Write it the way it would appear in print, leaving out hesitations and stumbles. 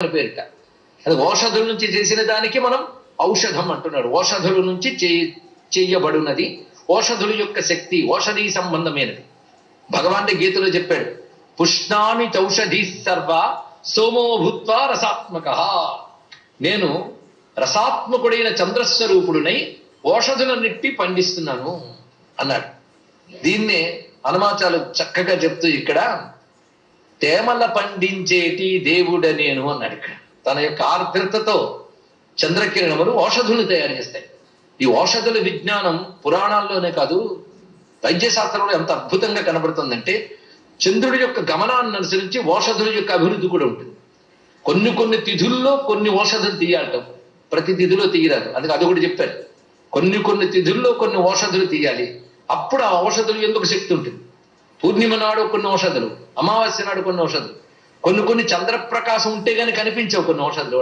అని పేరిట. అది ఓషధుల నుంచి చేసిన దానికి మనం ఔషధం అంటున్నాడు. ఓషధుల నుంచి చెయ్యబడినది, ఓషధుల యొక్క శక్తి ఓషధీ సంబంధమైనది. భగవాన్ గీతలో చెప్పాడు, పుష్ణామి చౌషధీ సర్వ సోమో భూత్వా రసాత్మక. నేను రసాత్మకుడైన చంద్రస్వరూపుడునై ఓషధులన్నిటి పండిస్తున్నాను అన్నాడు. దీన్నే హనుమాచార్యులు చక్కగా చెప్తూ ఇక్కడ తేమల పండించేటి దేవుడ నేను అన్నాడు. ఇక్కడ తన యొక్క ఆర్ద్రతతో చంద్రకిరణములు ఔషధులు తయారు చేస్తాయి. ఈ ఔషధుల విజ్ఞానం పురాణాల్లోనే కాదు, వైద్యశాస్త్రంలో ఎంత అద్భుతంగా కనబడుతుందంటే చంద్రుడి యొక్క గమనాన్ని అనుసరించి ఔషధుల యొక్క అభివృద్ధి కూడా ఉంటుంది. కొన్ని తిథుల్లో కొన్ని ఔషధులు తీయాలటం, ప్రతి తిథిలో తీయరాదు. అందుకే అది కూడా చెప్పారు, కొన్ని తిథుల్లో కొన్ని ఔషధులు తీయాలి, అప్పుడు ఆ ఔషధులు ఎందుకు శక్తి ఉంటుంది. పూర్ణిమ నాడు కొన్ని ఔషధులు, అమావాస్య నాడు కొన్ని ఔషధులు, కొన్ని చంద్రప్రకాశం ఉంటే గానీ కనిపించవు కొన్ని ఔషధులు.